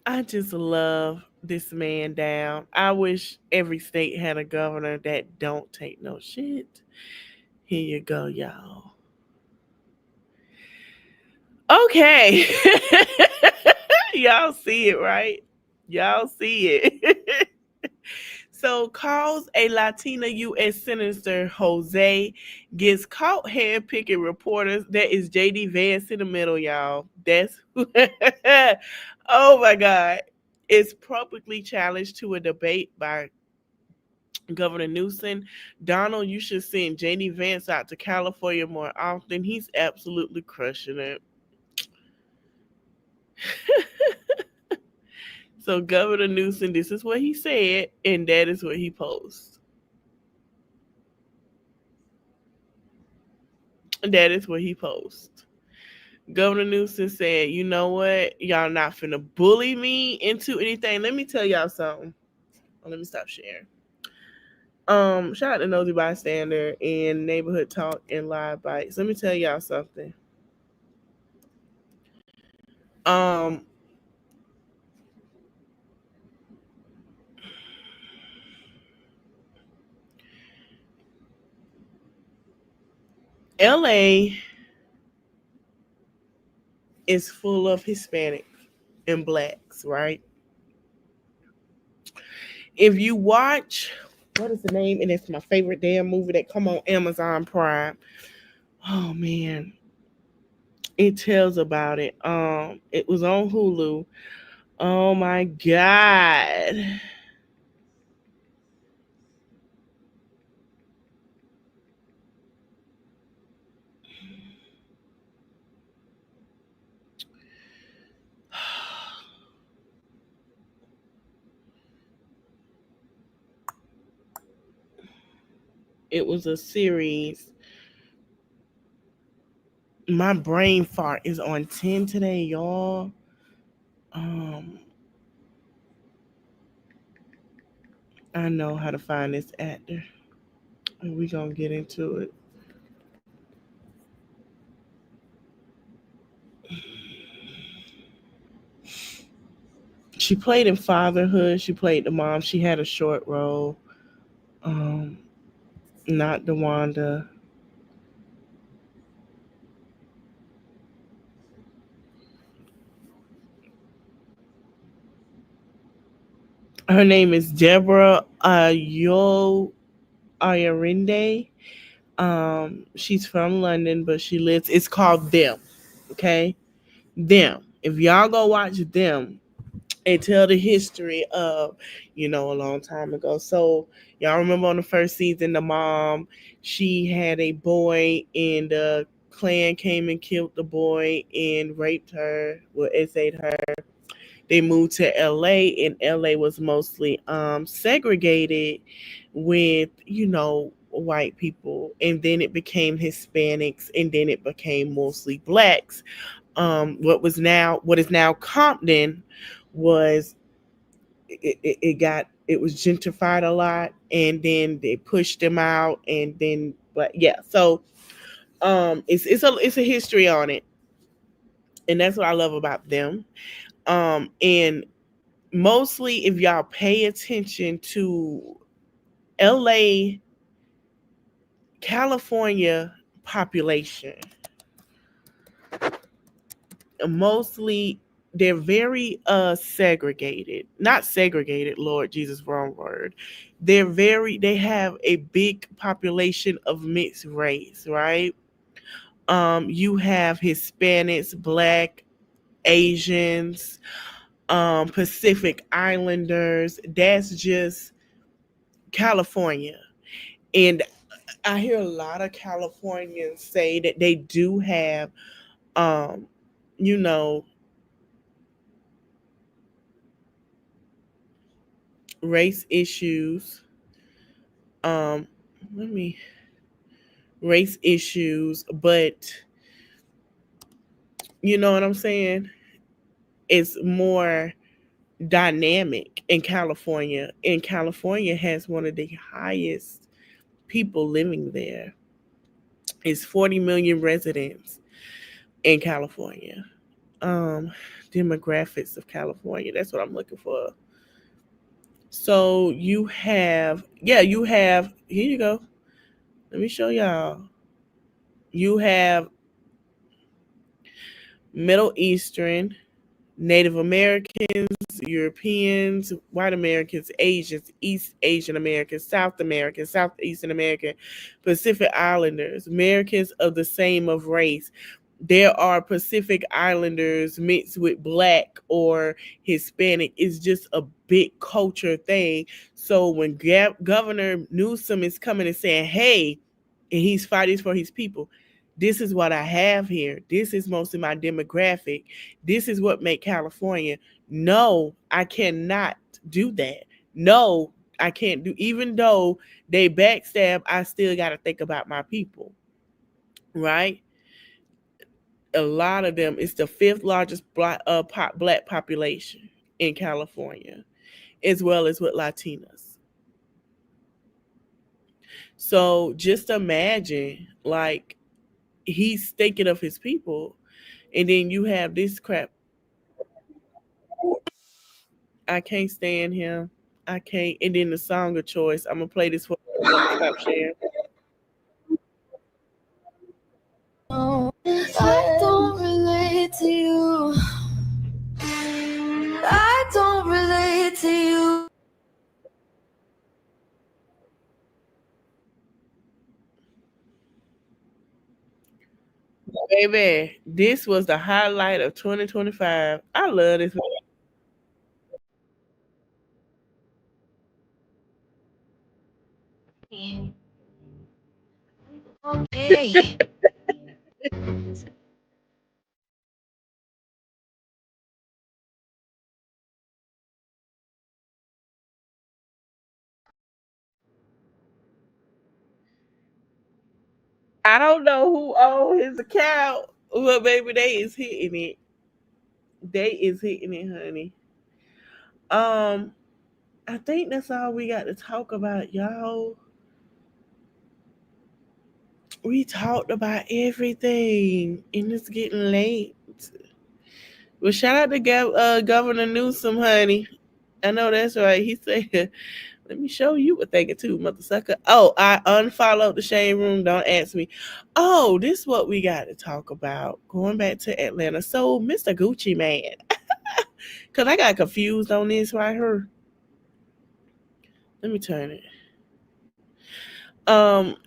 I just love this man down. I wish every state had a governor that don't take no shit. Here you go, y'all. Okay. Y'all see it, right? Y'all see it. So, calls a Latina U.S. Senator Jose gets caught handpicking reporters. That is J.D. Vance in the middle, y'all. That's oh my God. It's publicly challenged to a debate by Governor Newsom. Donald, you should send J.D. Vance out to California more often. He's absolutely crushing it. So Governor Newsom, this is what he said, and that is what he posted. That is what he posted. Governor Newsom said, you know what? Y'all not finna bully me into anything. Let me tell y'all something. Let me stop sharing. Shout out to Nosy Bystander and Neighborhood Talk and Live Bites. Let me tell y'all something. LA is full of Hispanics and blacks, right? If you watch, what is the name? And it's my favorite damn movie that come on Amazon Prime. Oh man. It tells about it. It was on Hulu. Oh my God. It was a series. My brain fart is on 10 today, y'all. I know how to find this actor. And we gonna get into it. She played in Fatherhood. She played the mom. She had a short role. Not DeWanda. Her name is Deborah Ayarinde. She's from London, but she lives. It's called Them. Okay, Them. If y'all go watch Them, and tell the history of, a long time ago. So y'all remember on the first season, the mom, she had a boy, and the Klan came and killed the boy and raped her, essayed her. They moved to LA, and LA was mostly segregated with, white people, and then it became Hispanics, and then it became mostly blacks. What is now Compton was it was gentrified a lot, and then they pushed them out, and then but yeah, so it's a history on it, and that's what I love about them. And mostly if y'all pay attention to LA, California population, mostly they're very segregated. Not segregated, Lord Jesus, wrong word. They have a big population of mixed race, right? You have Hispanics, black, Asians, Pacific Islanders. That's just California. And I hear a lot of Californians say that they do have, um, you know, race issues. Um, let me race issues, but you know what I'm saying? It's more dynamic in California. And California has one of the highest people living there. It's 40 million residents in California. Um, Demographics of California. That's what I'm looking for. So you have, here you go. Let me show y'all. You have Middle Eastern, Native Americans, Europeans, white Americans, Asians, East Asian Americans, South Americans, Southeastern American, Pacific Islanders, Americans of the same of race. There are Pacific Islanders mixed with black or Hispanic. It's just a big culture thing. So when Governor Newsom is coming and saying, hey, and he's fighting for his people, this is what I have here. This is mostly my demographic. This is what make California. No, I cannot do that. No, I can't do, even though they backstab, I still got to think about my people, right? A lot of them, it's the fifth largest black population in California, as well as with Latinas. So just imagine, like, he's thinking of his people, and then you have this crap. I can't stand him. I can't. And then the song of choice. I'm gonna play this for you. Stop sharing. I don't relate to you. I don't relate to you. Baby, this was the highlight of 2025. I love this. Okay. I don't know who owned his account, but baby, they is hitting it. They is hitting it, honey. Um, I think that's all we got to talk about, y'all. We talked about everything, and it's getting late. Well, shout out to Governor Newsom, honey. I know that's right. He said, "Let me show you a thing or two, mother sucker." Oh, I unfollowed the shade room. Don't ask me. Oh, this is what we got to talk about. Going back to Atlanta. So, Mr. Gucci Man, because I got confused on this right here. Let me turn it.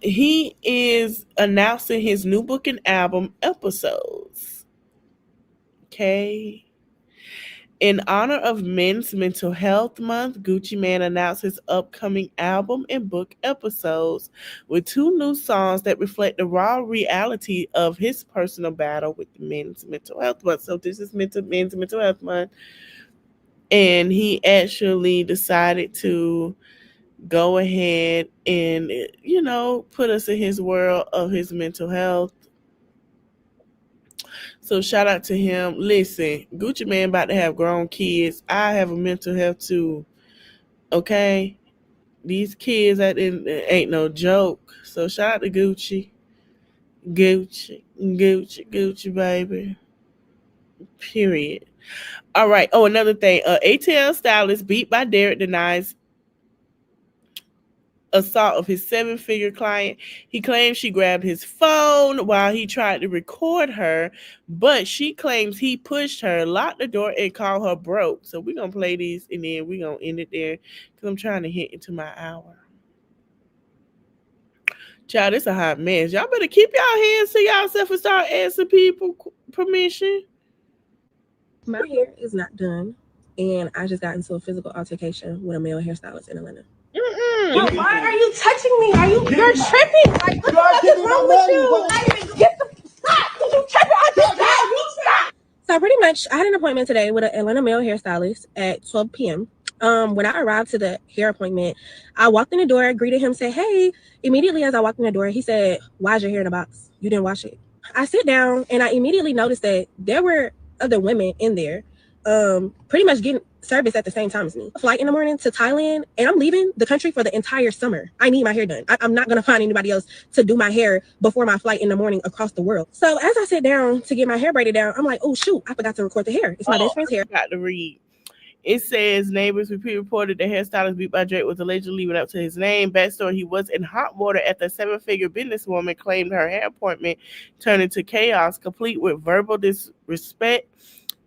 He is announcing his new book and album episodes. Okay. In honor of Men's Mental Health Month, Gucci Mane announced his upcoming album and book episodes with two new songs that reflect the raw reality of his personal battle with Men's Mental Health Month. So this is Men's Mental Health Month, and he actually decided to go ahead and, put us in his world of his mental health. So shout out to him. Listen, Gucci Man about to have grown kids. I have a mental health too. Okay? These kids ain't no joke. So shout out to Gucci. Gucci, baby. Period. All right. Oh, another thing. ATL stylist beat by Derek denies assault of his 7-figure client. He claims she grabbed his phone while he tried to record her, but she claims he pushed her, locked the door, and called her broke. So we're going to play these and then we're going to end it there because I'm trying to hit into my hour. Child, it's a hot mess. Y'all better keep y'all hands to yourself and start asking people permission. My hair is not done, and I just got into a physical altercation with a male hairstylist in Atlanta. Yo, why are you touching me? You're tripping. Like, what the fuck is wrong with you? Get the stop. You tripping? I just got you. Stop. So pretty much, I had an appointment today with an Atlanta male hairstylist at 12 p.m. When I arrived to the hair appointment, I walked in the door, greeted him, said, "Hey." Immediately as I walked in the door, he said, "Why is your hair in a box? You didn't wash it." I sit down and I immediately noticed that there were other women in there, pretty much getting service at the same time as me. Flight in the morning to Thailand, and I'm leaving the country for the entire summer. I need my hair done. I'm not gonna find anybody else to do my hair before my flight in the morning across the world. So as I sit down to get my hair braided down, I'm like, oh shoot, I forgot to record the hair. It's my best friend's hair. I got to read. It says neighbors reported the hairstylist beat by Drake was allegedly leaving up to his name. Backstory: he was in hot water after a 7-figure businesswoman claimed her hair appointment turned into chaos, complete with verbal disrespect,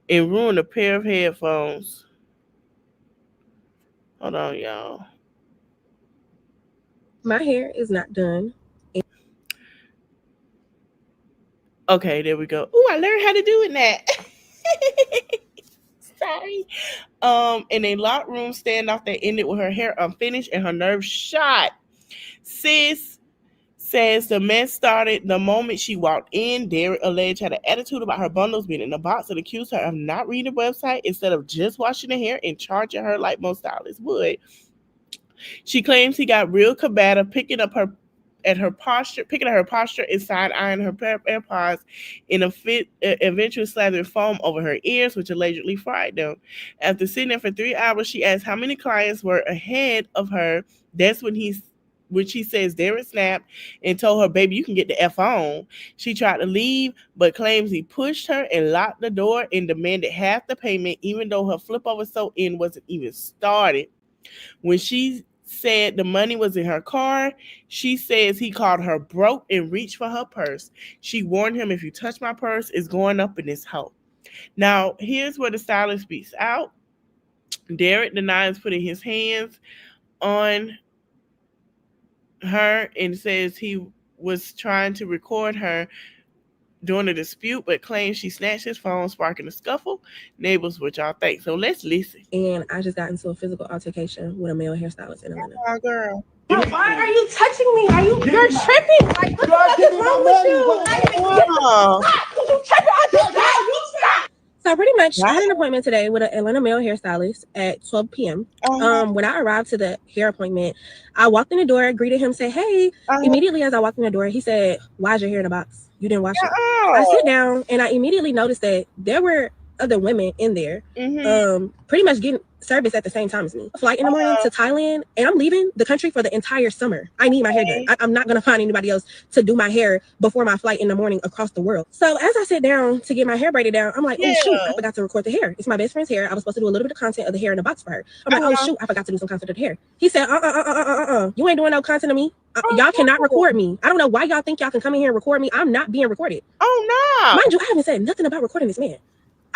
and ruined a pair of headphones. Hold on, y'all. My hair is not done. Okay, there we go. Oh, I learned how to do it now. Sorry. In a locked room standoff that ended with her hair unfinished and her nerves shot. Sis says the mess started the moment she walked in. Derek alleged had an attitude about her bundles being in the box and accused her of not reading the website instead of just washing the hair and charging her like most stylists would. She claims he got real combative, picking at her posture and side-eyeing her AirPods in a fit, eventually slathering foam over her ears, which allegedly fried them. After sitting there for 3 hours, she asked how many clients were ahead of her. That's when she says Derek snapped and told her, "Baby, you can get the F on." She tried to leave, but claims he pushed her and locked the door and demanded half the payment, even though her flip over sew in wasn't even started. When she said the money was in her car, she says he called her broke and reached for her purse. She warned him, "If you touch my purse, it's going up in this hoe." Now, here's where the stylist speaks out. Derek denies putting his hands on her and says he was trying to record her during the dispute, but claims she snatched his phone, sparking a scuffle. Neighbors, what y'all think? So let's listen. And I just got into a physical altercation with a male hairstylist in Atlanta. Oh, girl. Yo, why are you touching me? You're tripping. Like, what the fuck is wrong with you? Stop. You tripping? I just got you. Stop. So pretty much, I had an appointment today with an Atlanta male hairstylist at 12 p.m. When I arrived to the hair appointment, I walked in the door, greeted him, said, "Hey." Immediately as I walked in the door, he said, "Why is your hair in a box? You didn't wash it." I sit down and I immediately noticed that there were other women in there, pretty much getting service at the same time as me. Flight in the morning to Thailand, and I'm leaving the country for the entire summer. I need my hair done. I'm not gonna find anybody else to do my hair before my flight in the morning across the world. So as I sit down to get my hair braided down, I'm like, oh shoot, I forgot to record the hair. It's my best friend's hair. I was supposed to do a little bit of content of the hair in the box for her. I'm like, oh shoot, I forgot to do some content of the hair. He said, you ain't doing no content of me. Y'all cannot record me. I don't know why y'all think y'all can come in here and record me. I'm not being recorded. Oh no. Mind you, I haven't said nothing about recording this man.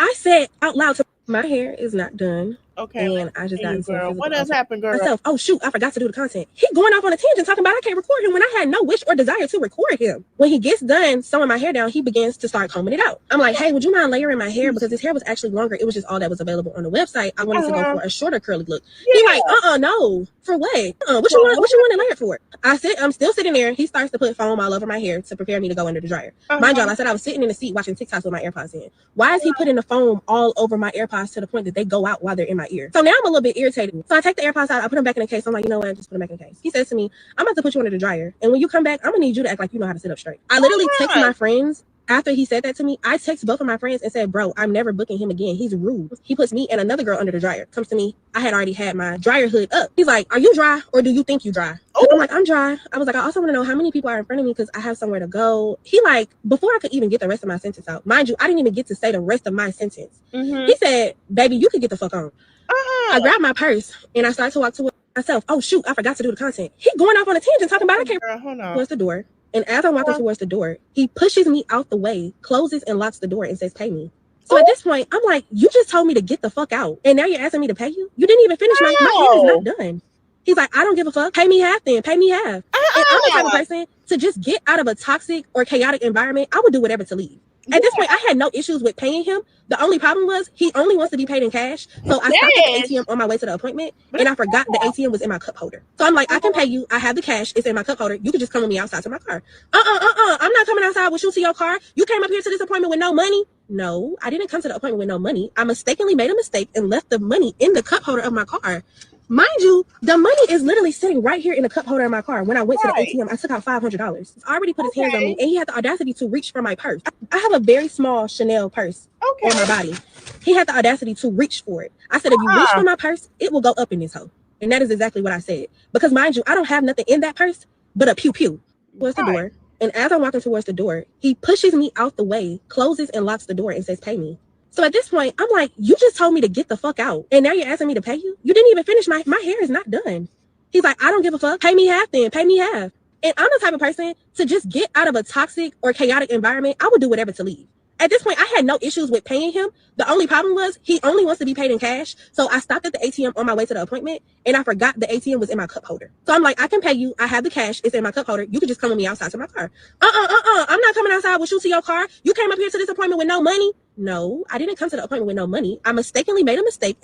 I said out loud to my hair is not done. Okay. And I just got into girl. What else happened, girl? Myself. Oh shoot, I forgot to do the content. He going off on a tangent talking about I can't record him when I had no wish or desire to record him. When he gets done sewing my hair down, he begins to start combing it out. I'm like, hey, would you mind layering my hair? Because his hair was actually longer. It was just all that was available on the website. I wanted to go for a shorter curly look. He like, no. For what? What you want to layer it for? I'm still sitting there. He starts to put foam all over my hair to prepare me to go under the dryer. Mind y'all, I said I was sitting in the seat watching TikToks with my AirPods in. Why is he putting the foam all over my AirPods AirPods to the point that they go out while they're in my ear. So now I'm a little bit irritated. So I take the AirPods out, I put them back in the case. I'm like, you know what? Just put them back in the case. He says to me, I'm about to put you under the dryer. And when you come back, I'm gonna need you to act like you know how to sit up straight. I literally text my friends. After he said that to me, I text both of my friends and said, bro, I'm never booking him again. He's rude. He puts me and another girl under the dryer. Comes to me. I had already had my dryer hood up. He's like, are you dry or do you think you dry? Oh. I'm like, I'm dry. I was like, I also want to know how many people are in front of me because I have somewhere to go. He like, before I could even get the rest of my sentence out, mind you, I didn't even get to say the rest of my sentence. Mm-hmm. He said, baby, you could get the fuck on. I grabbed my purse and I started to walk towards myself. Oh, shoot, I forgot to do the content. He going off on a tangent talking about I can't towards the door. And as I'm walking towards the door, he pushes me out the way, closes and locks the door and says, pay me. So at this point, I'm like, you just told me to get the fuck out. And now you're asking me to pay you? You didn't even finish my hair is not done. He's like, I don't give a fuck. Pay me half then. Pay me half. And I'm the type of person to just get out of a toxic or chaotic environment. I would do whatever to leave. At this point, I had no issues with paying him. The only problem was he only wants to be paid in cash. So I stopped at the ATM on my way to the appointment and I forgot the ATM was in my cup holder. So I'm like, I can pay you. I have the cash. It's in my cup holder. You can just come with me outside to my car. I'm not coming outside with you to your car. You came up here to this appointment with no money. No, I didn't come to the appointment with no money. I mistakenly made a mistake and left the money in the cup holder of my car. Mind you, the money is literally sitting right here in the cup holder of my car. When I went to the ATM, I took out $500. He already put his hands on me, and he had the audacity to reach for my purse. I have a very small Chanel purse on my body. He had the audacity to reach for it. I said, if you reach for my purse, it will go up in this hole. And that is exactly what I said. Because mind you, I don't have nothing in that purse but a pew-pew. Towards the door. And as I'm walking towards the door, he pushes me out the way, closes and locks the door and says, pay me. So at this point, I'm like, you just told me to get the fuck out. And now you're asking me to pay you? You didn't even finish my hair is not done. He's like, I don't give a fuck. Pay me half then. Pay me half. And I'm the type of person to just get out of a toxic or chaotic environment. I would do whatever to leave. At this point, I had no issues with paying him. The only problem was he only wants to be paid in cash. So I stopped at the ATM on my way to the appointment and I forgot the ATM was in my cup holder. So I'm like, I can pay you. I have the cash. It's in my cup holder. You can just come with me outside to my car. I'm not coming outside with you to your car. You came up here to this appointment with no money. No, I didn't come to the appointment with no money. I mistakenly made a mistake.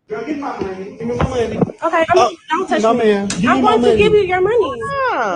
Girl, give me my money. Give me my money. Okay, don't touch me. I'm going to give you your money.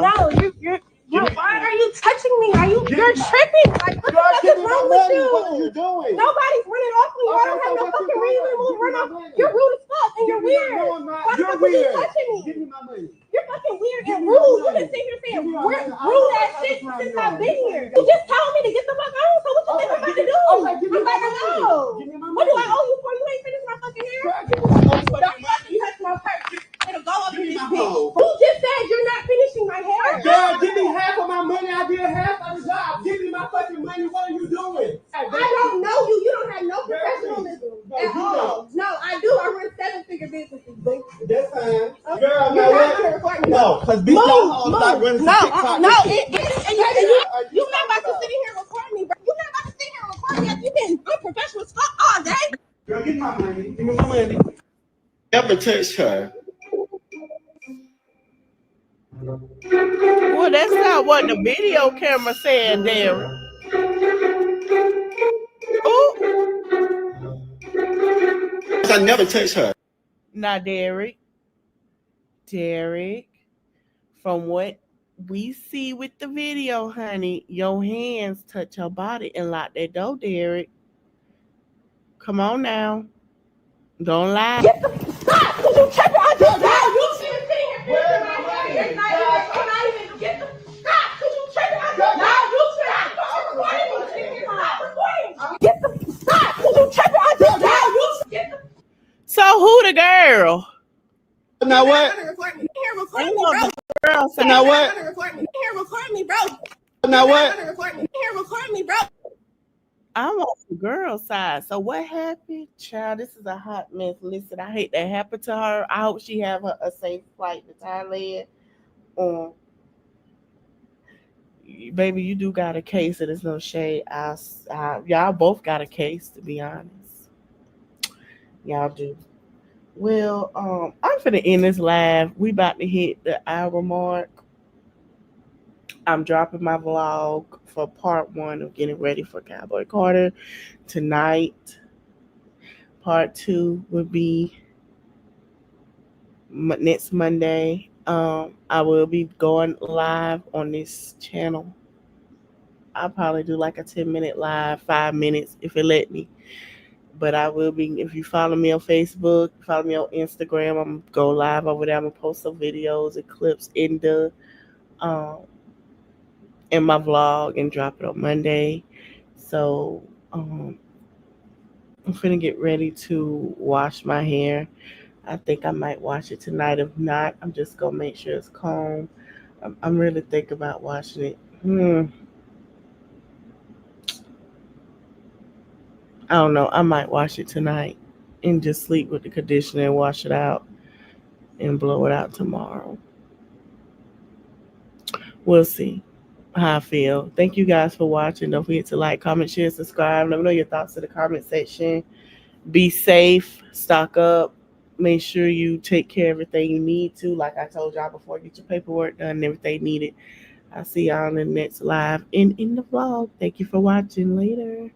No, you're why are you touching me? You're tripping? Like, what the fuck is wrong with you? What are you doing? Nobody's running off me. I don't have no fucking reason to run off. You're rude as fuck and you're weird. Why the fuck are you touching me? Give me my money. You're fucking weird and rude. You've been sitting here saying rude ass shit since I've been here. You just told me to get the fuck on. So what you think I'm about to do? I'm about to go. What do I owe you for? You ain't finished my fucking hair. Don't fucking touch my purse. It'll go up in this bitch. Who just said you're not finishing my hair? Girl, give me half of my money. I did half of the job. Give me my fucking money. What are you doing? I don't know you. You don't have no professionalism at all. No, I do. I run 7-figure businesses, boo. That's fine. Okay. Girl, you're not going to record me. No, because bitch, y'all start running some TikTok. No, you're not about to sit in here and record me, bro. You're not about to sit here and record me after you've been unprofessional as fuck all day. Girl, give me my money. Give me my money. Never touched her. Well, that's not what the video camera said there. Oh, I never touched her. now, Derek, from what we see with the video, honey, your hands touch her body and lock that door, Derek. Come on now. Don't lie. Get the stop! Cause you tripping. I just died. You sitting here fixing my hair. It's not even. Get the stop! Cause you tripping. I just died. You tripping. Stop recording. Stop recording. Get the stop! Cause you tripping. I just died. You get the. So who the girl? Now what? Record me, bro. Girl, so now what? Record me, bro. Now what? Record me, bro. I'm on the girl side. So what happened? Child, this is a hot mess. Listen, I hate that happened to her. I hope she have a safe flight to Thailand. Baby, you do got a case, and there's no shade. Y'all both got a case, to be honest. Y'all do. Well, I'm finna end this live. We about to hit the hour mark. I'm dropping my vlog for part 1 of getting ready for Cowboy Carter tonight. Part 2 will be next Monday. I will be going live on this channel. I'll probably do like a 10-minute live, 5 minutes if it let me. But I will be, if you follow me on Facebook, follow me on Instagram, I'm gonna go live over there. I'm gonna post some videos and clips um in my vlog and drop it on Monday. So I'm finna get ready to wash my hair. I think I might wash it tonight. If not, I'm just gonna make sure it's combed. I'm really thinking about washing it. I don't know. I might wash it tonight and just sleep with the conditioner and wash it out and blow it out tomorrow. We'll see how I feel. Thank you guys for watching. Don't forget to like, comment, share, subscribe. Let me know your thoughts in the comment section. Be safe, stock up, make sure you take care of everything you need to. Like I told y'all before, get your paperwork done and everything needed. I'll see y'all in the next live and in the vlog. Thank you for watching. Later.